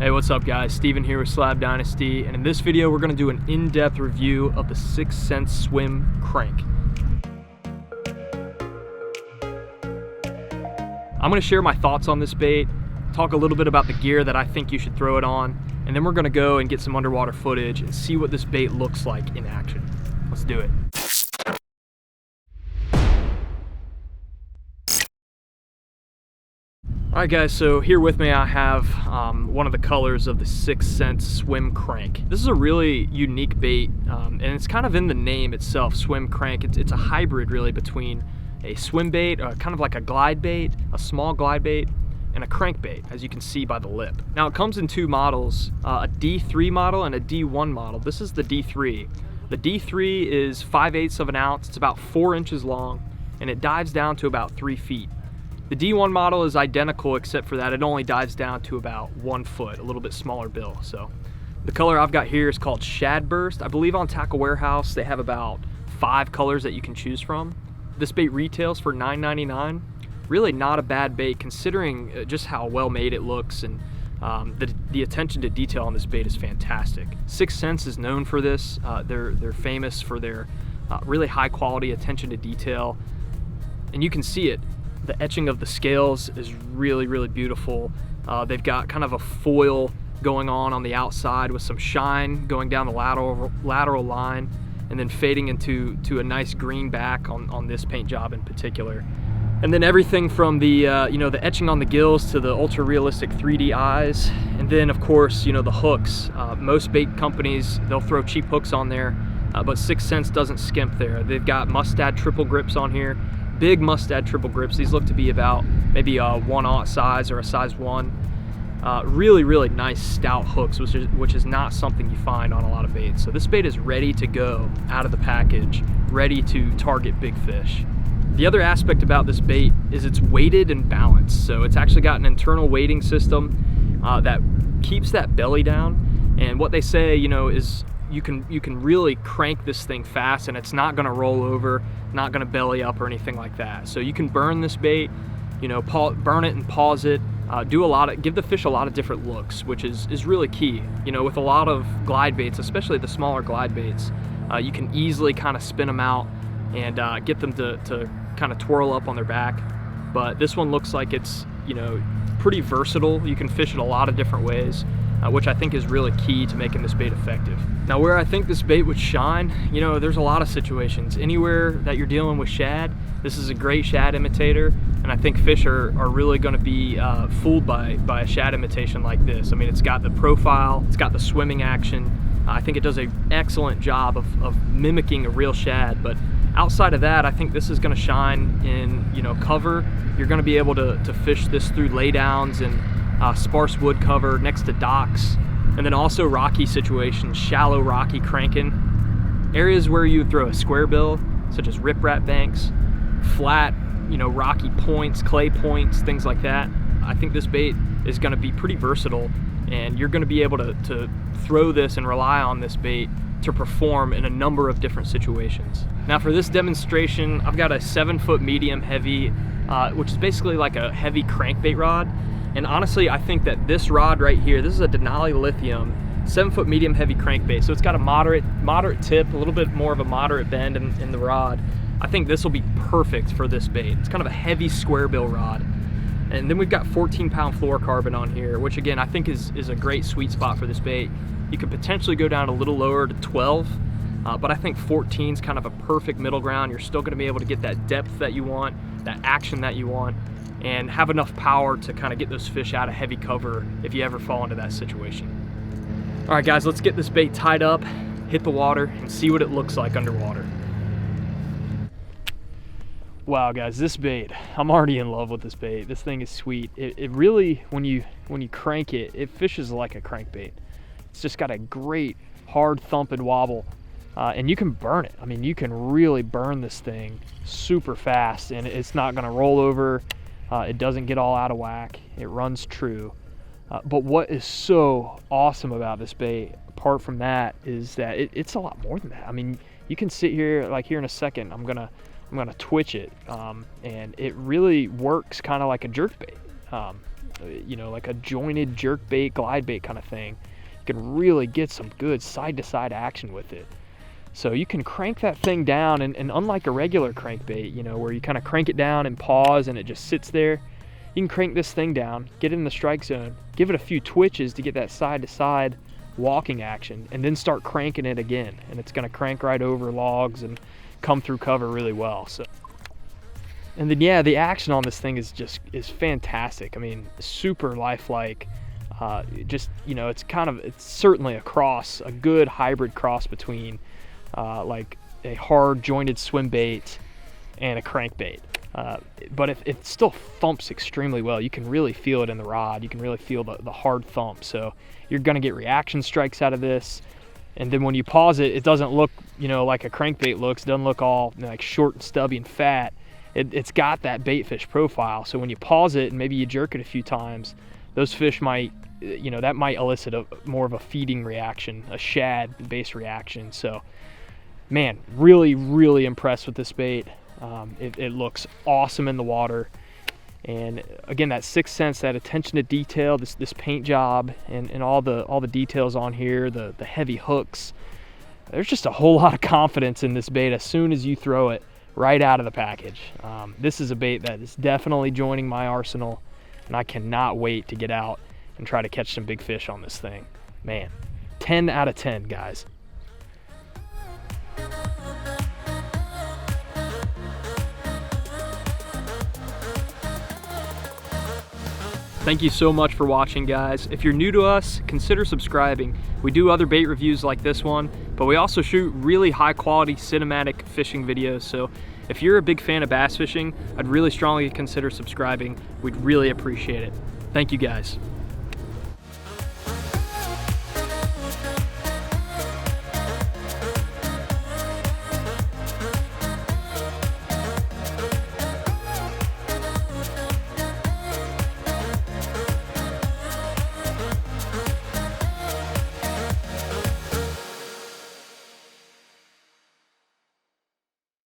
Hey, what's up guys? Steven here with Slab Dynasty, and in this video we're going to do an in-depth review of the 6th Sense Swim Crank. I'm going to share my thoughts on this bait, talk a little bit about the gear that I think you should throw it on, and then we're going to go and get some underwater footage and see what this bait looks like in action. Let's do it. Alright guys, so here with me I have one of the colors of the 6th Sense Swim Crank. This is a really unique bait, and it's kind of in the name itself, Swim Crank. It's a hybrid really between a swim bait, kind of like a glide bait, a small glide bait, and a crankbait, as you can see by the lip. Now it comes in two models, a D3 model and a D1 model. This is the D3. The D3 is 5/8 of an ounce, it's about 4 inches long, and it dives down to about 3 feet. The D1 model is identical except for that it only dives down to about 1 foot, a little bit smaller bill. So the color I've got here is called Shad Burst. I believe on Tackle Warehouse they have about 5 colors that you can choose from. This bait retails for $9.99. Really not a bad bait considering just how well made it looks, and the attention to detail on this bait is fantastic. 6th Sense is known for this. They're famous for their really high quality attention to detail, and you can see it. The etching of the scales is really, really beautiful. They've got kind of a foil going on the outside with some shine going down the lateral line and then fading into a nice green back on this paint job in particular. And then everything from the the etching on the gills to the ultra realistic 3D eyes, and then of course the hooks. Most bait companies, they'll throw cheap hooks on there, but 6th Sense doesn't skimp there. They've got mustad triple grips on here. Big mustad triple grips. These look to be about maybe a 1/0 size or a size 1. Really, really nice stout hooks, which is not something you find on a lot of baits. So this bait is ready to go out of the package, ready to target big fish. The other aspect about this bait is it's weighted and balanced. So it's actually got an internal weighting system that keeps that belly down. And what they say, is you can really crank this thing fast and it's not going to roll over, not going to belly up or anything like that. So you can burn this bait, burn it and pause it, give the fish a lot of different looks, which is really key. With a lot of glide baits, especially the smaller glide baits, you can easily kind of spin them out and get them to kind of twirl up on their back. But this one looks like it's pretty versatile. You can fish it a lot of different ways, which I think is really key to making this bait effective. Now where I think this bait would shine, there's a lot of situations. Anywhere that you're dealing with shad, this is a great shad imitator, and I think fish are really going to be fooled by a shad imitation like this. I mean, it's got the profile, it's got the swimming action. I think it does an excellent job of mimicking a real shad, but outside of that, I think this is going to shine in cover. You're going to be able to fish this through laydowns and sparse wood cover next to docks, and then also rocky situations, shallow rocky cranking, areas where you would throw a square bill, such as riprap banks, flat, rocky points, clay points, things like that. I think this bait is going to be pretty versatile, and you're going to be able to throw this and rely on this bait to perform in a number of different situations. Now for this demonstration, I've got a 7-foot medium heavy, which is basically like a heavy crankbait rod. And honestly, I think that this rod right here, this is a Denali Lithium 7-foot medium heavy crankbait. So it's got a moderate tip, a little bit more of a moderate bend in the rod. I think this will be perfect for this bait. It's kind of a heavy square bill rod. And then we've got 14-pound fluorocarbon on here, which again, I think is a great sweet spot for this bait. You could potentially go down a little lower to 12, but I think 14 is kind of a perfect middle ground. You're still gonna be able to get that depth that you want, that action that you want, and have enough power to kind of get those fish out of heavy cover if you ever fall into that situation. All right guys, let's get this bait tied up, hit the water, and see what it looks like underwater. Wow guys, this bait, I'm already in love with this bait. This thing is sweet. It really, when you crank it, it fishes like a crankbait. It's just got a great hard thump and wobble, and you can burn it. I mean, you can really burn this thing super fast, and it's not gonna roll over. It doesn't get all out of whack. It runs true. But what is so awesome about this bait, apart from that, is that it's a lot more than that. I mean, you can sit here, like here in a second, I'm gonna twitch it, and it really works kind of like a jerkbait. you know, like a jointed jerk bait, glide bait kind of thing, you can really get some good side-to-side action with it. So you can crank that thing down, and unlike a regular crankbait, you know, where you kind of crank it down and pause and it just sits there, you can crank this thing down, get it in the strike zone, give it a few twitches to get that side-to-side walking action, and then start cranking it again, and it's going to crank right over logs and come through cover really well. So, and then yeah, the action on this thing is fantastic. I mean, super lifelike. Just, you know, it's certainly a good hybrid cross between like a hard jointed swim bait and a crankbait. But it still thumps extremely well. You can really feel it in the rod. You can really feel the hard thump. So you're going to get reaction strikes out of this. And then when you pause it, it doesn't look, you know, like a crankbait looks. It doesn't look all like short and stubby and fat. It's got that bait fish profile. So when you pause it and maybe you jerk it a few times, those fish might, you know, that might elicit more of a feeding reaction, a shad base reaction. So man, really, really impressed with this bait. It looks awesome in the water. And again, that sixth sense, that attention to detail, this paint job, and all the details on here, the heavy hooks. There's just a whole lot of confidence in this bait as soon as you throw it right out of the package. This is a bait that is definitely joining my arsenal, and I cannot wait to get out and try to catch some big fish on this thing. Man, 10 out of 10, guys. Thank you so much for watching, guys. If you're new to us, consider subscribing. We do other bait reviews like this one, but we also shoot really high quality cinematic fishing videos. So if you're a big fan of bass fishing, I'd really strongly consider subscribing. We'd really appreciate it. Thank you, guys.